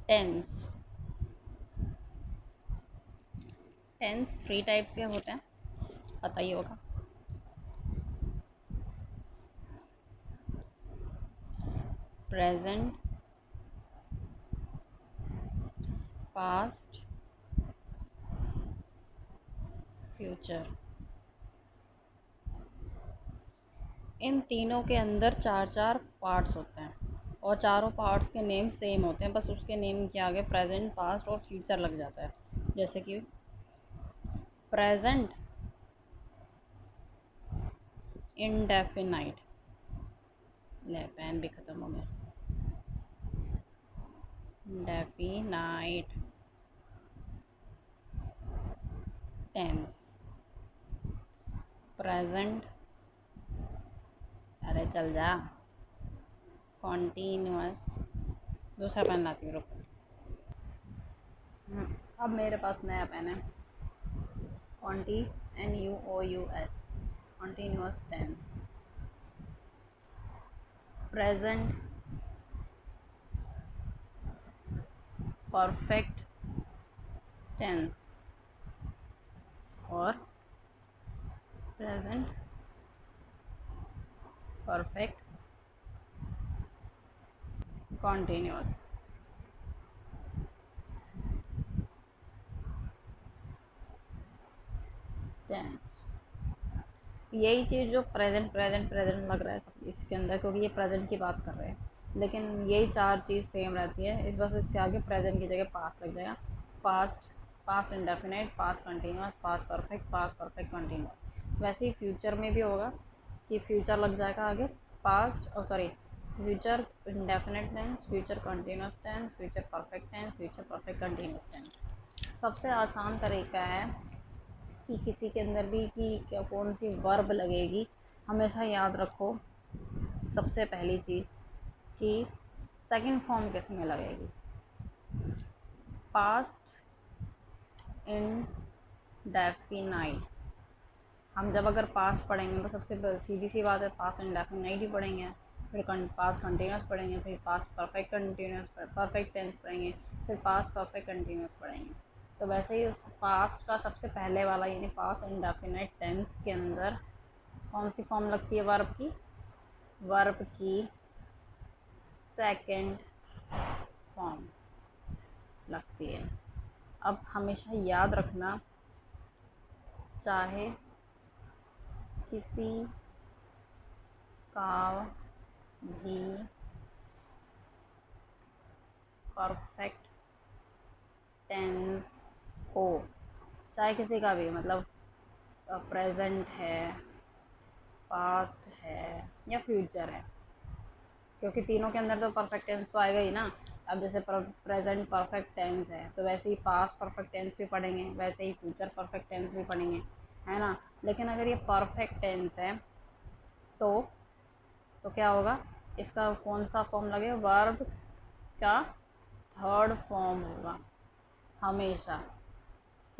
Tense. Tense 3 types के होते हैं, पता ही होगा। Present, past, future. इन तीनों के अंदर 4 पार्ट्स होते हैं और चारों पार्ट्स के नेम सेम होते हैं, बस उसके नेम के आगे प्रेजेंट, पास्ट और फ्यूचर लग जाता है। जैसे कि प्रेजेंट इंडेफिनाइट, ले पेन भी ख़त्म हो गया। Indefinite tense. प्रेजेंट, अरे चल जा, कॉन्टीन्यूअस। दूसरा पेन लाती हूँ, रुको। अब मेरे पास नया पेन है, NUOUS, continuous tense. Present perfect tense और प्रेजेंट परफेक्ट कॉन्टीन्यूअस टेंस। यही चीज़ जो प्रेजेंट प्रेजेंट प्रेजेंट लग रहा है सब इसके अंदर, क्योंकि ये प्रेजेंट की बात कर रहे हैं, लेकिन यही 4 चीज़ सेम रहती है। इस बस इसके आगे प्रेजेंट की जगह पास्ट लग जाएगा। Past, past indefinite, past continuous, past perfect continuous. वैसे ही फ्यूचर में भी होगा कि फ्यूचर लग जाएगा आगे पास्ट, और sorry, future indefinite tense, future continuous tense, future perfect tense, future perfect continuous tense. सबसे आसान तरीका है कि किसी के अंदर भी कि क्या कौन सी वर्ब लगेगी, हमेशा याद रखो सबसे पहली चीज़ कि सेकंड फॉर्म किस में लगेगी। पास्ट इंडेफिनाइट, हम जब अगर पास्ट पढ़ेंगे तो सबसे सीधी सी बात है पास्ट इंडेफिनाइट ही पढ़ेंगे, फिर पास्ट कंटिन्यूस पढ़ेंगे, फिर past perfect continuous perfect tense पढ़ेंगे, फिर पास्ट परफेक्ट कंटिन्यूस पढ़ेंगे। तो वैसे ही उस पास्ट का सबसे पहले वाला यानी पास्ट इंडेफिनाइट टेंस के अंदर कौन सी फॉर्म लगती है वर्ब की? वर्ब की सेकंड फॉर्म लगती है। अब हमेशा याद रखना, चाहे किसी का भी परफेक्ट टेंस हो, चाहे किसी का भी, मतलब प्रेजेंट है, पास्ट है या फ्यूचर है, क्योंकि तीनों के अंदर तो परफेक्ट टेंस तो आएगा ही ना। अब जैसे प्रेजेंट परफेक्ट टेंस है तो वैसे ही पास्ट परफेक्ट टेंस भी पढ़ेंगे, वैसे ही फ्यूचर परफेक्ट टेंस भी पढ़ेंगे, है ना। लेकिन अगर ये परफेक्ट टेंस है तो क्या होगा, इसका कौन सा फॉर्म लगेगा? वर्ब का थर्ड फॉर्म होगा हमेशा,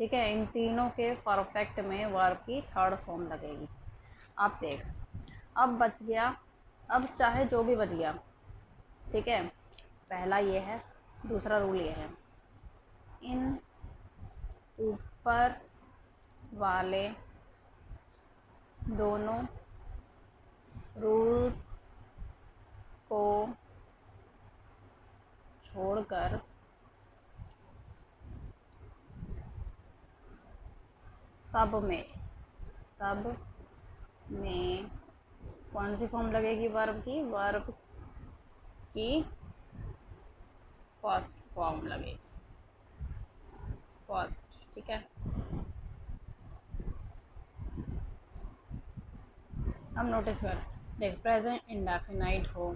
ठीक है। इन तीनों के परफेक्ट में वर्ब की थर्ड फॉर्म लगेगी। अब देख, अब बच गया, अब चाहे जो भी बच गया, ठीक है। पहला ये है, दूसरा रूल ये है, इन ऊपर वाले दोनों रूल्स को छोड़कर सब में कौन सी फॉर्म लगेगी वर्ब की? वर्ब की फर्स्ट फॉर्म लगेगी, फर्स्ट, ठीक है। अब नोटिस कर, देख, प्रेजेंट इंडेफिनाइट हो,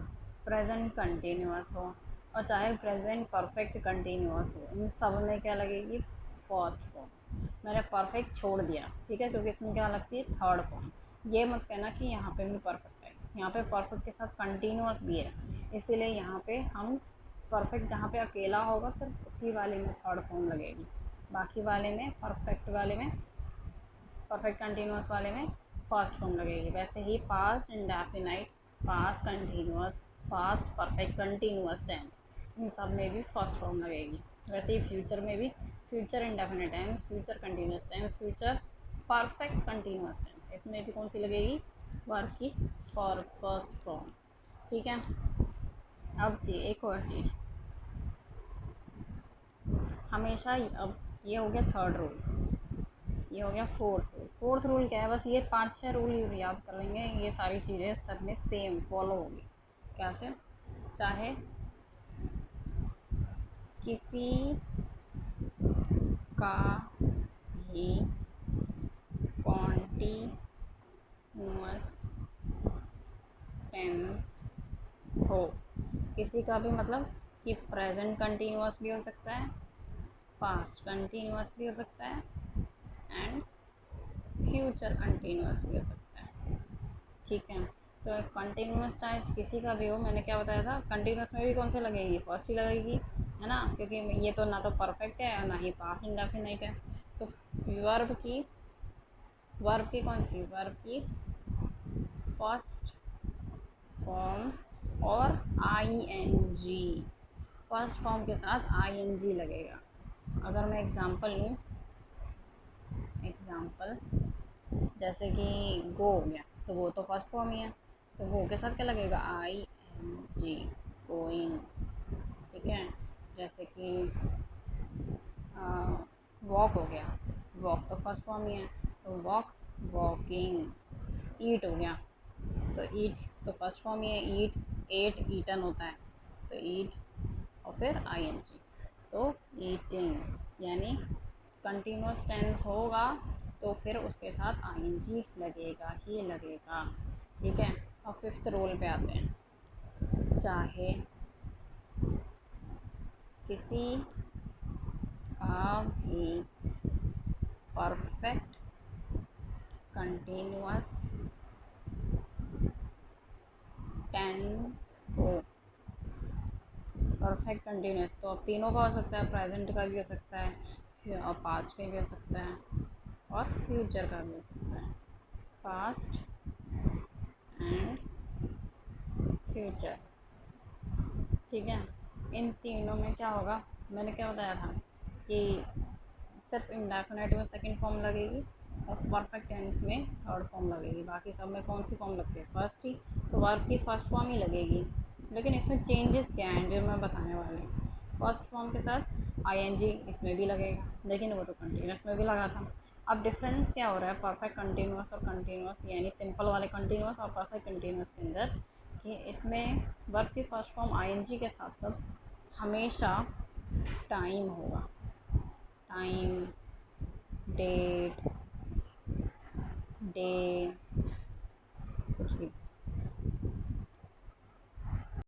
प्रेजेंट कंटिन्यूअस हो और चाहे प्रेजेंट परफेक्ट कंटिन्यूअस हो, इन सब में क्या लगेगी? First form. मैंने परफेक्ट छोड़ दिया, ठीक है, क्योंकि इसमें क्या लगती है? Third form. ये मत कहना कि यहाँ पे भी परफेक्ट है, यहाँ पे परफेक्ट के साथ कंटिन्यूअस भी है, इसीलिए यहाँ पे हम परफेक्ट जहाँ पे अकेला होगा सिर्फ उसी वाले में थर्ड फॉर्म लगेगी, बाकी वाले में परफेक्ट वाले में, परफेक्ट कंटिन्यूअस वाले में फर्स्ट फॉर्म लगेगी। वैसे ही past indefinite, past continuous, past perfect continuous tense, इन सब में भी फर्स्ट फॉर्म लगेगी। वैसे ही फ्यूचर में भी future indefinite tense, future continuous tense, future perfect continuous tense, इसमें भी कौन सी लगेगी? वर्ब की फर्स्ट फॉर्म। ठीक है। अब जी एक और चीज़, हमेशा अब ये हो गया थर्ड रूल, ये हो गया फोर्थ रूल। फोर्थ रूल क्या है? बस ये 5-6 रूल याद कर लेंगे, ये सारी चीज़ें सब में सेम फॉलो होगी। कैसे? चाहे किसी का भी कॉन्टिन्यूअस टेंस हो, किसी का भी मतलब कि प्रेजेंट कंटिन्यूअस भी हो सकता है, पास्ट कंटिन्यूअस भी हो सकता है, एंड फ्यूचर कंटिन्यूअस भी हो सकता है। ठीक है। तो कंटिन्यूअस चाहे किसी का भी हो, मैंने क्या बताया था, कंटिन्यूअस में भी कौन से लगेगी? फर्स्ट ही लगेगी, है ना, क्योंकि ये तो ना तो परफेक्ट है और ना ही पास्ट इंडेफिनिट है। तो वर्ब की कौन सी? वर्ब की फर्स्ट फॉर्म और आईएनजी, फर्स्ट फॉर्म के साथ आईएनजी लगेगा। अगर मैं एग्जांपल लूँ, एग्जांपल जैसे कि गो हो गया, तो वो तो फर्स्ट फॉर्म ही है, तो वो के साथ क्या लगेगा? I N G, going. ठीक है। जैसे कि वॉक हो गया, वॉक तो फर्स्ट फॉर्म ही है, तो वॉक, वॉकिंग। ईट हो गया, तो ईट तो फर्स्ट फॉर्म ही है, ईट, एट, ईटन होता है, तो ईट और फिर आई एन जी, तो ईटिंग। यानी कंटिन्यूस टेंस होगा तो फिर उसके साथ आई एन जी लगेगा ही लगेगा। ठीक है। और फिफ्थ रूल पे आते हैं, चाहे किसी का भी परफेक्ट कंटिन्यूअस टेंस हो, परफेक्ट कंटिन्यूअस तो अब तीनों का हो सकता है, प्रेजेंट का भी हो सकता है और पास्ट का भी हो सकता है और फ्यूचर का भी हो सकता है, पास्ट एंड फ्यूचर। ठीक है। इन तीनों में क्या होगा? मैंने क्या बताया था कि सिर्फ इंडेफिनिट में सेकंड फॉर्म लगेगी और परफेक्ट टेंस में थर्ड फॉर्म लगेगी, बाकी सब में कौन सी फॉर्म लगती है? फर्स्ट ही, तो वर्ब की फर्स्ट फॉर्म ही लगेगी। लेकिन इसमें चेंजेस क्या हैं जो मैं बताने वाली हूँ। फर्स्ट फॉर्म के साथ आईएनजी इसमें भी लगेगा, लेकिन वो तो कंटिन्यूस में भी लगा था। अब डिफरेंस क्या हो रहा है परफेक्ट कंटिन्यूस और कंटिन्यूस, यानी सिंपल वाले कंटिन्यूस और परफेक्ट कंटिन्यूस के अंदर, कि इसमें वर्ब की फर्स्ट फॉर्म आईएनजी के साथ साथ हमेशा टाइम होगा, टाइम, डेट, डे,